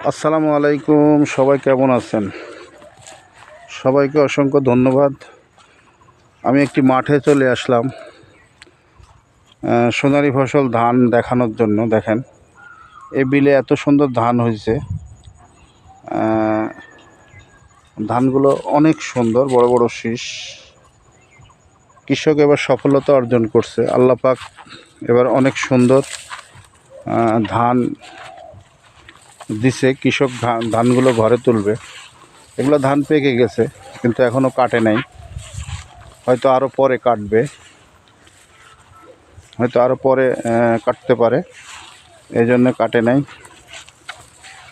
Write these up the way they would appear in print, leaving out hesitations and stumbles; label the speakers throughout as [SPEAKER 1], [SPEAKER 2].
[SPEAKER 1] আসসালামু আলাইকুম। সবাই কেমন আছেন? সবাইকে অসংখ্য ধন্যবাদ। আমি একটি মাঠে চলে আসলাম সোনালী ফসল ধান দেখানোর জন্য। দেখেন, এই বিলে এত সুন্দর ধান হয়েছে। ধানগুলো অনেক সুন্দর, বড় বড় শীষ। কৃষক এবার সফলতা অর্জন করছে। আল্লাহ পাক এবার অনেক সুন্দর ধান দিছে। কৃষক ধানগুলো ঘরে তুলবে। এগুলো ধান পেকে গেছে, কিন্তু এখনও কাটে নাই। হয়তো আরও পরে কাটবে, হয়তো আরও পরে কাটতে পারে, এই জন্য কাটে নাই।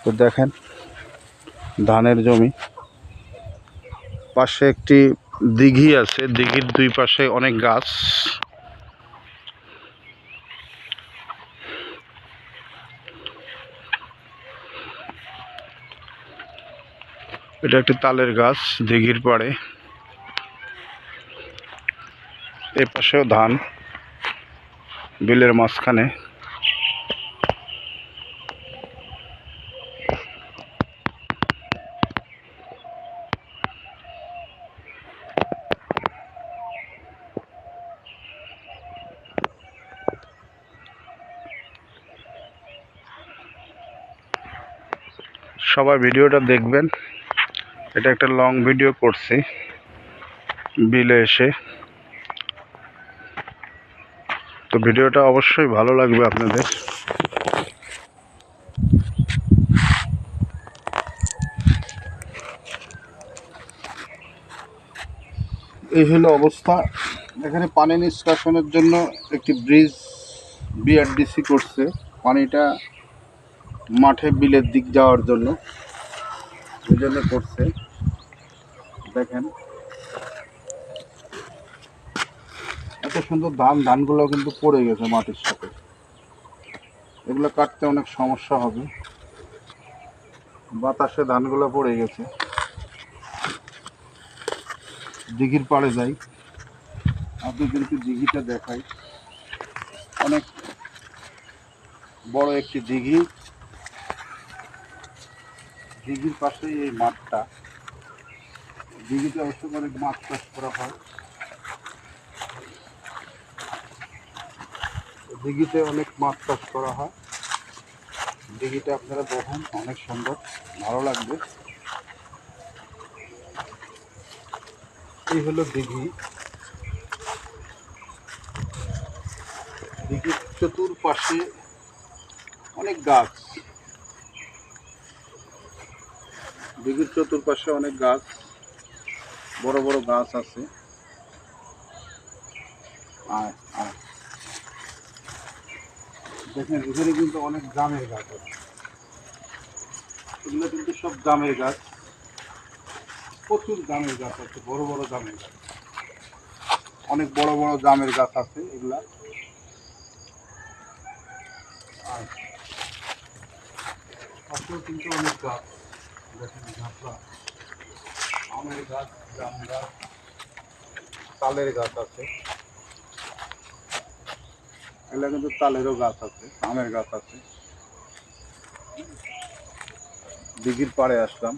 [SPEAKER 1] তো দেখেন, ধানের জমি, পাশে একটি দিঘি আছে। দিঘির দুই পাশে অনেক গাছ। এটা একটি তালের গাছ দিঘির পাড়ে। এই পাশেও ধান, বিলের মাঝখানে। সবাই ভিডিওটা দেখবেন। এটা একটা লং ভিডিও করছি বিলে এসে। তো ভিডিওটা অবশ্যই ভালো লাগবে আপনাদের। এই হলো অবস্থা। এখানে পানি নিষ্কাশনের জন্য একটি ব্রিজ বিআরডিসি করছে। পানিটা মাঠে বিলের দিক যাওয়ার জন্য, এই জন্য করছে। দেখেন, এত সুন্দর ধানগুলো কিন্তু পড়ে গেছে মাটির সাথে। এগুলো কাটতে অনেক সমস্যা হবে, বাতাসে ধানগুলো পড়ে গেছে। দিঘির পাড়ে যাই, আপনি কিন্তু দিঘিটা দেখাই। অনেক বড় একটি দিঘি। দিঘির পাশেই এই মাঠটা। দিঘিতে অবশ্য অনেক মাছ চাষ করা হয়। দিঘিতে অনেক মাছ চাষ করা হয়। দিঘিটা আপনারা দেখেন, অনেক সুন্দর, ভালো লাগবে। এই হলো দিঘি। দিঘির চতুর্পাশে অনেক গাছ। দিঘির চতুর্পাশে অনেক গাছ, বড় বড় গাছ আছে। আর দেখেন, এখানে কিন্তু অনেক জামের গাছ আছে। এগুলো কিন্তু সব জামের গাছ। প্রচুর জামের গাছ আছে, বড় বড় জামের গাছ। অনেক বড় বড় জামের গাছ আছে এগুলা। আর পাশেও কিন্তু অনেক গাছ। দেখেন, ঝাঁপড়া আমের গাছ, জাম গাছ, তালের গাছ আছে। এগুলা কিন্তু তালেরও গাছ আছে, আমের গাছ আছে। দিঘির পাড়ে আসলাম।